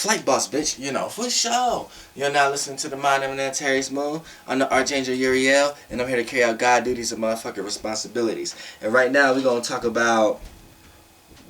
flight boss, bitch, you know, for sure. You're now listening to the Mind of Terry's Moon. I'm the Archangel Uriel, and I'm here to carry out God duties and motherfucking responsibilities. And right now, we're going to talk about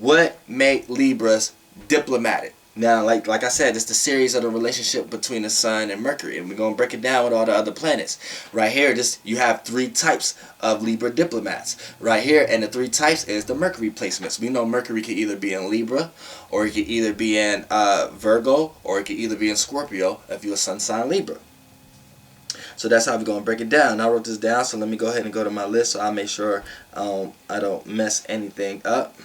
what make Libras diplomatic. Now, like I said, it's the series of the relationship between the Sun and Mercury, and we're going to break it down with all the other planets. Right here, you have 3 types of Libra diplomats. Right here, and the 3 types is the Mercury placements. We know Mercury can either be in Libra, or it can either be in Virgo, or it can either be in Scorpio if you're a Sun sign Libra. So that's how we're going to break it down. I wrote this down, so let me go ahead and go to my list so I'll make sure I don't mess anything up.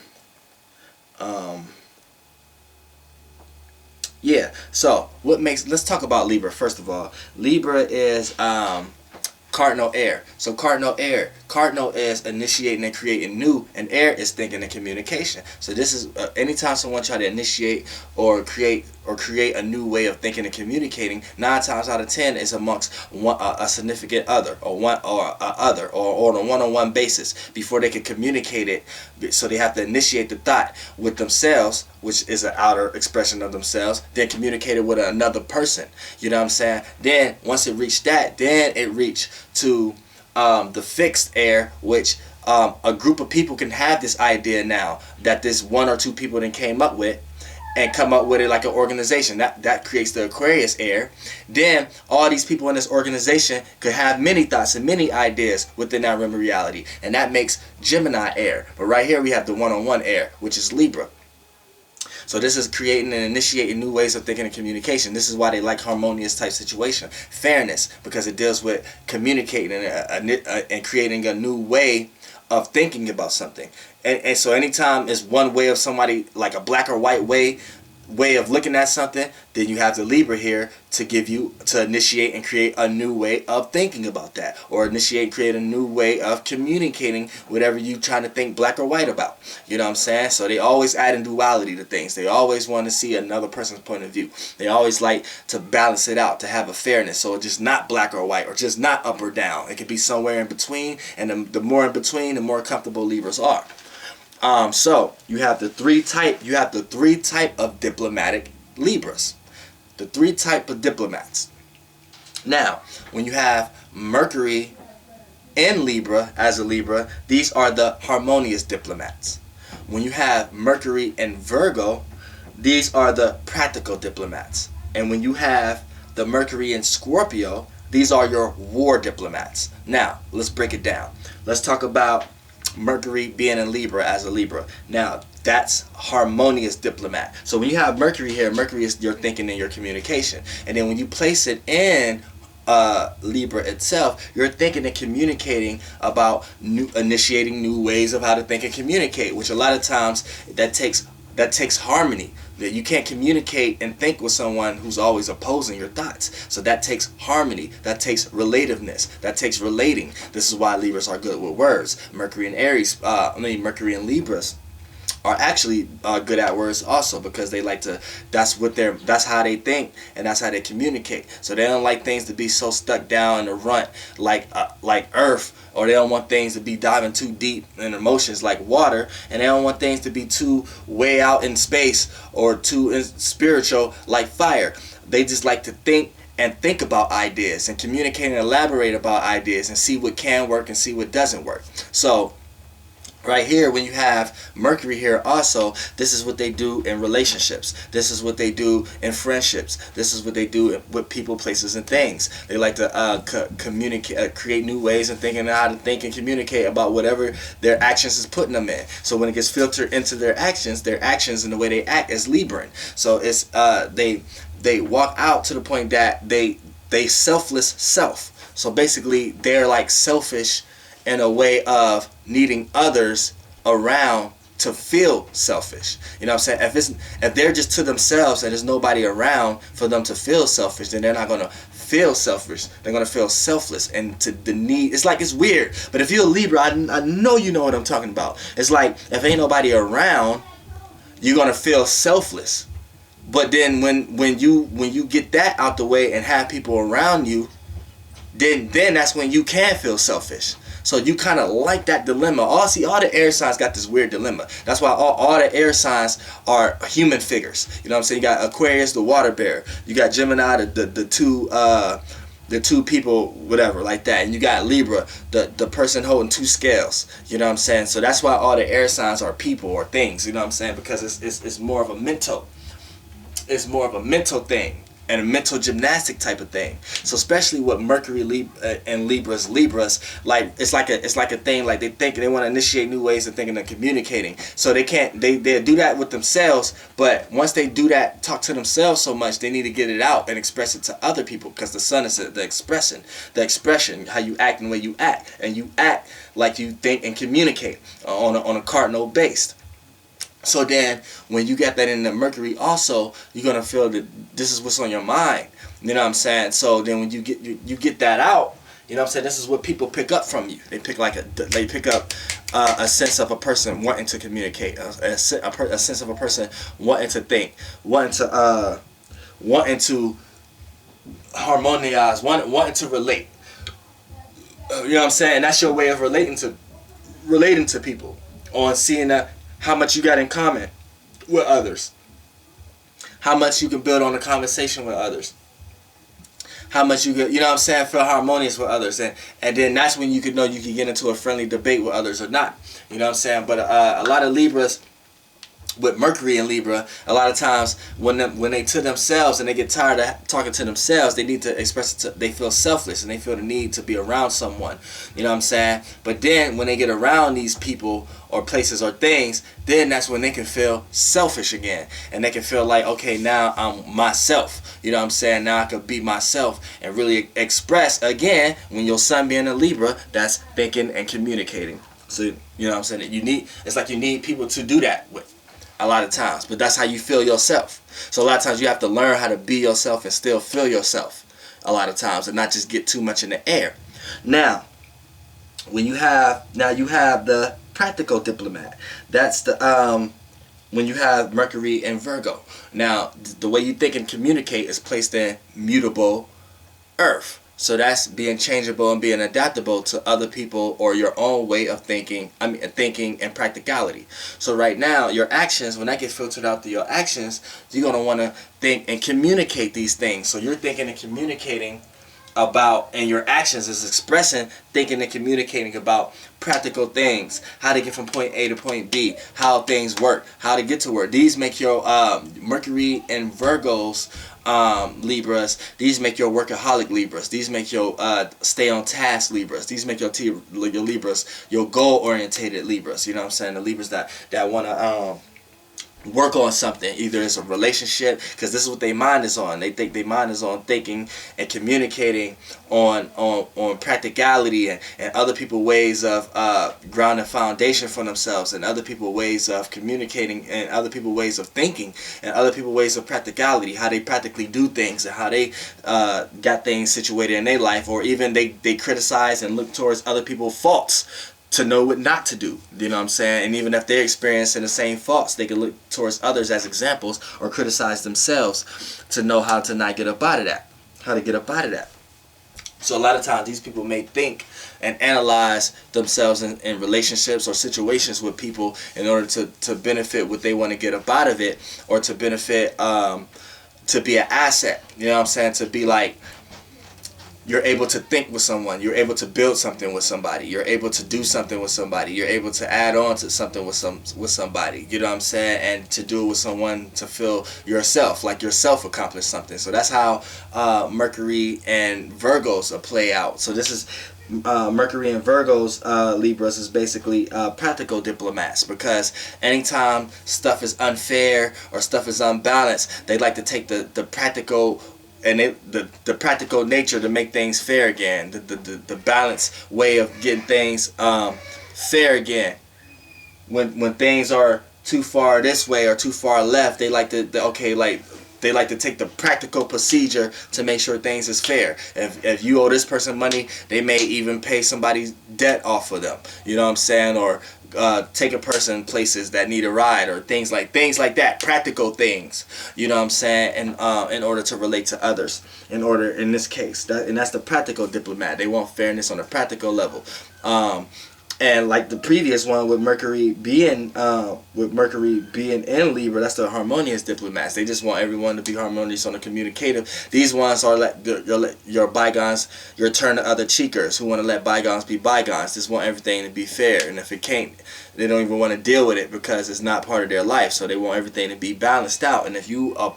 Yeah, so let's talk about Libra first of all. Libra is cardinal air. So cardinal is initiating and creating new, and air is thinking and communication. So this is anytime someone try to initiate or create a new way of thinking and communicating, 9 times out of 10 is amongst a significant other or on a one-on-one basis before they can communicate it. So they have to initiate the thought with themselves, which is an outer expression of themselves, then communicate it with another person. You know what I'm saying? Then once it reached that, then it reached to the fixed air, which a group of people can have this idea now that this 1 or 2 people then came up with, and come up with it like an organization. That creates the Aquarius air. Then all these people in this organization could have many thoughts and many ideas within that realm of reality, and that makes Gemini air. But right here we have the one-on-one air, which is Libra. So this is creating and initiating new ways of thinking and communication. This is why they like harmonious type situation. Fairness, because it deals with communicating and creating a new way of thinking about something. And so anytime it's one way of somebody, like a black or white way of looking at something, then you have the Libra here to initiate and create a new way of thinking about that, or create a new way of communicating whatever you trying to think black or white about. You know what I'm saying? So they always add in duality to things. They always want to see another person's point of view. They always like to balance it out, to have a fairness, so it's just not black or white, or just not up or down. It could be somewhere in between, and the more in between, the more comfortable Libras are. So you have the 3 type of diplomatic Libras. The 3 type of diplomats. Now, when you have Mercury in Libra as a Libra, these are the harmonious diplomats. When you have Mercury in Virgo, these are the practical diplomats. And when you have the Mercury in Scorpio, these are your war diplomats. Now, let's break it down. Let's talk about Mercury being in Libra as a Libra. Now, that's harmonious diplomat. So when you have Mercury here, Mercury is your thinking and your communication. And then when you place it in Libra itself, you're thinking and communicating about initiating new ways of how to think and communicate, which a lot of times that takes harmony. That you can't communicate and think with someone who's always opposing your thoughts. So that takes harmony. That takes relativeness. That takes relating. This is why Libras are good with words. Mercury and Libras are actually good at words also, because they like to, that's how they think, and that's how they communicate. So they don't like things to be so stuck down in the runt like earth, or they don't want things to be diving too deep in emotions like water, and they don't want things to be too way out in space or too spiritual like fire. They just like to think about ideas and communicate and elaborate about ideas and see what can work and see what doesn't work. So right here, when you have Mercury here also, this is what they do in relationships. This is what they do in friendships. This is what they do with people, places, and things. They like to communicate, create new ways of thinking, how to think and communicate about whatever their actions is putting them in. So when it gets filtered into their actions and the way they act is Libran. So it's they walk out to the point that they selfless self. So basically they're like selfish in a way of needing others around to feel selfish. You know what I'm saying? If they're just to themselves and there's nobody around for them to feel selfish, then they're not gonna feel selfish. They're gonna feel selfless, and to the need. It's weird. But if you're a Libra, I know you know what I'm talking about. It's like if ain't nobody around, you're gonna feel selfless. But then when you get that out the way and have people around you, then that's when you can feel selfish. So you kind of like that dilemma. All the air signs got this weird dilemma. That's why all the air signs are human figures. You know what I'm saying? You got Aquarius, the water bear. You got Gemini, the two people, whatever, like that. And you got Libra, the person holding two scales. You know what I'm saying? So that's why all the air signs are people or things. You know what I'm saying? Because it's more of a mental. It's more of a mental thing. And a mental gymnastic type of thing. So especially with Mercury and Libras, like it's like a thing, like they want to initiate new ways of thinking and communicating. So they do that with themselves, but once they do that, talk to themselves so much, they need to get it out and express it to other people, because the sun is the expression, how you act and the way you act, and you act like you think and communicate on a cardinal based. So then, when you get that in the Mercury also, you're going to feel that this is what's on your mind. You know what I'm saying? So then when you get that out, you know what I'm saying, this is what people pick up from you. They pick up a sense of a person wanting to communicate, a sense of a person wanting to think, wanting to harmonize, wanting to relate. You know what I'm saying? That's your way of relating to people, on seeing how much you got in common with others, how much you can build on a conversation with others, how much you can, you know what I'm saying, feel harmonious with others, and then that's when you could know you can get into a friendly debate with others or not. You know what I'm saying? But a lot of Libras, with Mercury and Libra, a lot of times when they to themselves and they get tired of talking to themselves, they need to express it. They feel selfless and they feel the need to be around someone. You know what I'm saying? But then when they get around these people or places or things, then that's when they can feel selfish again, and they can feel like, okay, now I'm myself. You know what I'm saying? Now I can be myself and really express again. When your sun being a Libra, that's thinking and communicating. So you know what I'm saying? It's like you need people to do that with. A lot of times, but that's how you feel yourself. So a lot of times you have to learn how to be yourself and still feel yourself a lot of times, and not just get too much in the air. Now you have the practical diplomat. That's the when you have Mercury and Virgo. Now the way you think and communicate is placed in mutable earth. So that's being changeable and being adaptable to other people or your own way of thinking. Thinking and practicality. So right now, your actions, when that gets filtered out to your actions, you're going to want to think and communicate these things. So you're thinking and communicating about, and your actions is expressing, thinking and communicating about practical things, how to get from point A to point B, how things work, how to get to work. These make your Mercury and Virgos, Libras, these make your workaholic Libras, these make your stay on task Libras, these make your Libras, your goal orientated Libras. You know what I'm saying? The Libras that want to work on something, either it's a relationship, because this is what their mind is on. They think their mind is on thinking and communicating on practicality and other people ways of grounding foundation for themselves, and other people ways of communicating, and other people ways of thinking, and other people ways of practicality, how they practically do things, and how they got things situated in their life, or even they criticize and look towards other people's faults to know what not to do. You know what I'm saying? And even if they're experiencing the same faults, they can look towards others as examples or criticize themselves to know how to not get up out of that. How to get up out of that. So a lot of times these people may think and analyze themselves in relationships or situations with people in order to benefit what they want to get up out of it, or to benefit, to be an asset. You know what I'm saying? To be like, you're able to think with someone, you're able to build something with somebody, you're able to do something with somebody, you're able to add on to something with somebody, you know what I'm saying, and to do it with someone to feel yourself, like yourself accomplished something. So that's how Mercury and Virgos play out. So this is Mercury and Virgos, Libras, is basically practical diplomats, because anytime stuff is unfair or stuff is unbalanced, they like to take the practical and the practical nature to make things fair again, the balanced way of getting things fair again. When things are too far this way or too far left, they like to they like to take the practical procedure to make sure things is fair. If you owe this person money, they may even pay somebody's debt off of them. You know what I'm saying? Or take a person places that need a ride, or things like that, practical things, you know what I'm saying, and in order to relate to others, in this case, and that's the practical diplomat. They want fairness on a practical level. And like the previous one with Mercury being in Libra, that's the harmonious diplomats. They just want everyone to be harmonious on the communicative. These ones are like your bygones, your turn to other cheekers who want to let bygones be bygones. Just want everything to be fair, and if it can't, they don't even want to deal with it because it's not part of their life. So they want everything to be balanced out. And if you're a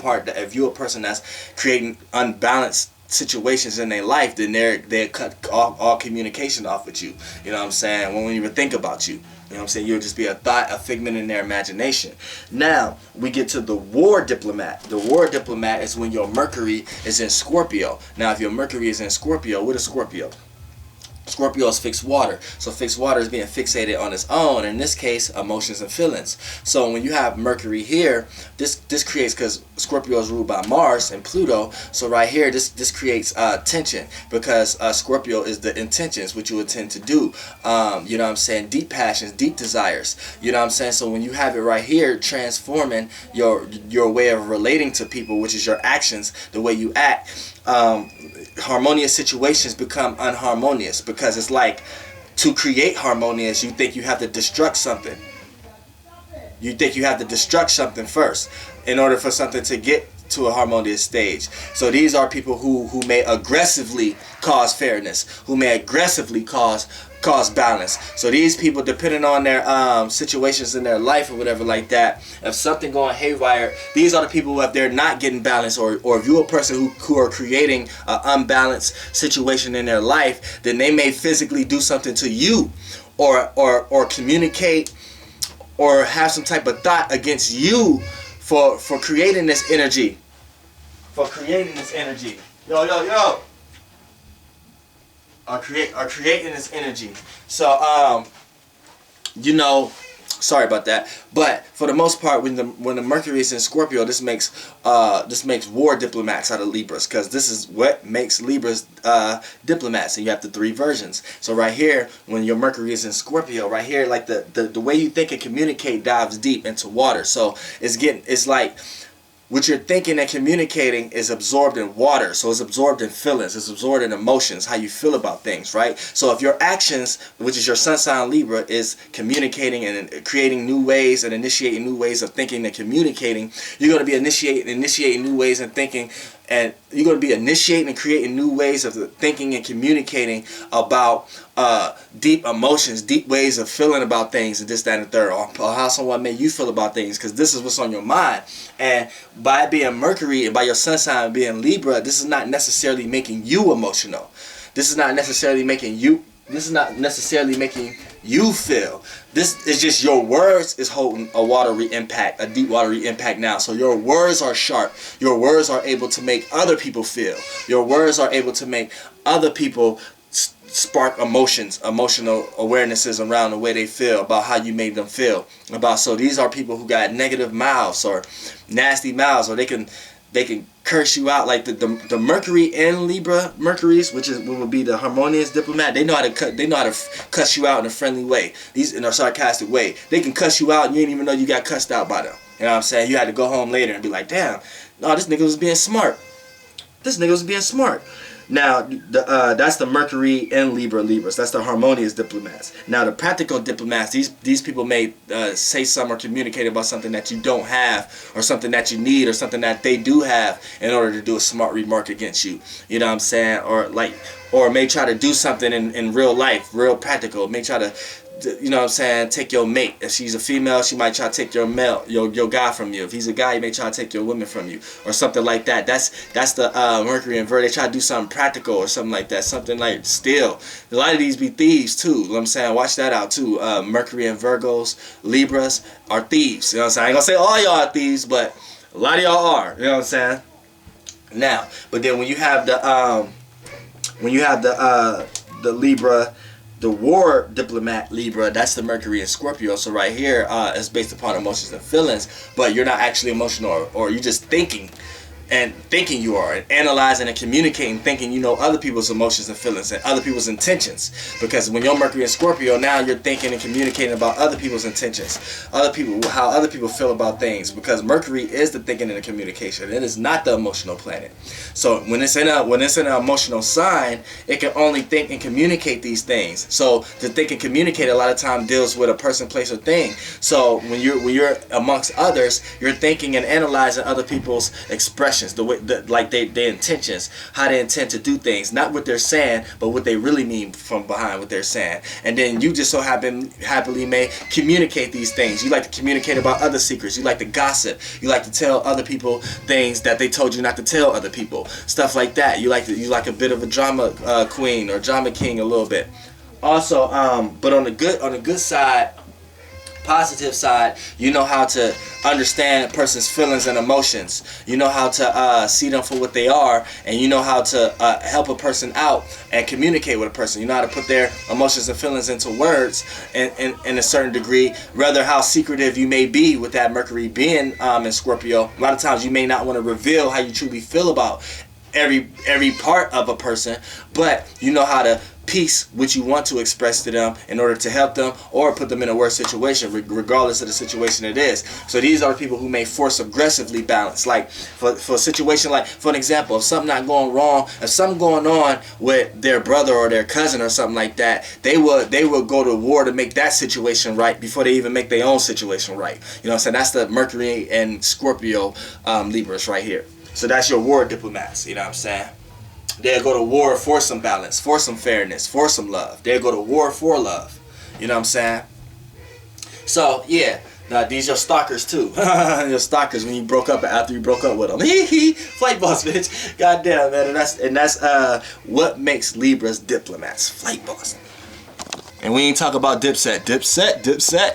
person that's creating unbalanced situations in their life, then they cut all communication off with you. You know what I'm saying? Won't even think about you. You know what I'm saying? You'll just be a figment in their imagination. Now we get to the war diplomat. The war diplomat is when your Mercury is in Scorpio. Now if your Mercury is in Scorpio, what is Scorpio? Scorpio is fixed water. So fixed water is being fixated on its own, in this case, emotions and feelings. So when you have Mercury here, this creates, because Scorpio is ruled by Mars and Pluto, so right here this creates tension, because Scorpio is the intentions, which you intend to do. You know what I'm saying? Deep passions, deep desires. You know what I'm saying? So when you have it right here, transforming your way of relating to people, which is your actions, the way you act, harmonious situations become unharmonious, because it's like, to create harmonious, you think you have to destruct something. You think you have to destruct something first in order for something to get to a harmonious stage. So these are people who may aggressively cause fairness, who may aggressively cause balance. So these people, depending on their situations in their life or whatever like that, if something going haywire, these are the people who, if they're not getting balance, or if you're a person who are creating an unbalanced situation in their life, then they may physically do something to you, or communicate, or have some type of thought against you for creating this energy. Yo. Are creating this energy. So you know, sorry about that, but for the most part, when the Mercury is in Scorpio, this makes war diplomats out of Libras, because this is what makes Libras diplomats, and you have the three versions. So right here, when your Mercury is in Scorpio, right here, like the way you think and communicate dives deep into water. So it's like, what you're thinking and communicating is absorbed in water. So it's absorbed in feelings. It's absorbed in emotions, how you feel about things, right? So if your actions, which is your sun sign Libra, is communicating and creating new ways and initiating new ways of thinking and communicating, you're going to be initiating new ways and thinking, and you're going to be initiating and creating new ways of thinking and communicating about deep emotions, deep ways of feeling about things, and this, that, and the third, or how someone made you feel about things, because this is what's on your mind. And by it being Mercury and by your sun sign being Libra, this is not necessarily making you emotional. This is not necessarily making you feel. This is just your words is holding a watery impact, a deep watery impact now. So your words are sharp. Your words are able to make other people feel. Your words are able to make other people spark emotions, emotional awarenesses around the way they feel, about how you made them feel. So these are people who got negative mouths or nasty mouths, or they can curse you out. Like the Mercury in Libra, Mercury's, which will be the harmonious diplomat, they know how to cuss you out in a friendly way, in a sarcastic way. They can cuss you out and you didn't even know you got cussed out by them. You know what I'm saying? You had to go home later and be like, damn, no, this nigga was being smart. Now, that's the Mercury in Libras. That's the harmonious diplomats. Now, the practical diplomats, these people may say something or communicate about something that you don't have, or something that you need, or something that they do have, in order to do a smart remark against you. You know what I'm saying? Or may try to do something in real life, real practical. May try to, you know what I'm saying, take your mate. If she's a female, she might try to take your guy from you. If he's a guy, he may try to take your woman from you, or something like that. That's the Mercury and Virgo. They try to do something practical or something like that, something like steal. A lot of these be thieves too. You know what I'm saying? Watch that out too. Mercury and Virgos, Libras are thieves. You know what I'm saying? I ain't gonna say all y'all are thieves, but a lot of y'all are. You know what I'm saying? Now, but then when you have the Libra, the war diplomat Libra, that's the Mercury in Scorpio. So right here is based upon emotions and feelings, but you're not actually emotional, or you're just thinking. and thinking you are, and analyzing and communicating, thinking you know other people's emotions and feelings and other people's intentions. Because when you're Mercury in Scorpio, now you're thinking and communicating about other people's intentions, other people, how other people feel about things. Because Mercury is the thinking and the communication. It is not the emotional planet. So when it's in an emotional sign, it can only think and communicate these things. So to think and communicate a lot of time deals with a person, place, or thing. So when you're amongst others, you're thinking and analyzing other people's expressions, the way, like their intentions, how they intend to do things, not what they're saying, but what they really mean from behind what they're saying. And then you just so happily may communicate these things. You like to communicate about other secrets. You like to gossip. You like to tell other people things that they told you not to tell other people. Stuff like that. You like a bit of a drama queen or drama king a little bit. Also, but on the good side, positive side, you know how to understand a person's feelings and emotions. You know how to see them for what they are, and you know how to help a person out and communicate with a person. You know how to put their emotions and feelings into words in a certain degree, rather how secretive you may be with that Mercury being in Scorpio. A lot of times you may not want to reveal how you truly feel about every part of a person, but you know how to piece what you want to express to them in order to help them or put them in a worse situation, regardless of the situation it is. So these are people who may force aggressively balance. Like for a situation, like for an example, if something not going wrong, if something going on with their brother or their cousin or something like that, they will go to war to make that situation right before they even make their own situation right. You know what I'm saying? That's the Mercury and Scorpio Libras right here. So that's your war diplomats. You know what I'm saying? They'll go to war for some balance, for some fairness, for some love. They'll go to war for love. You know what I'm saying? So, yeah. Now, these are stalkers, too. You're stalkers when you broke up after you broke up with them. Flight boss, bitch. Goddamn, man. And that's what makes Libras diplomats. Flight boss. And we ain't talk about Dipset. Dipset.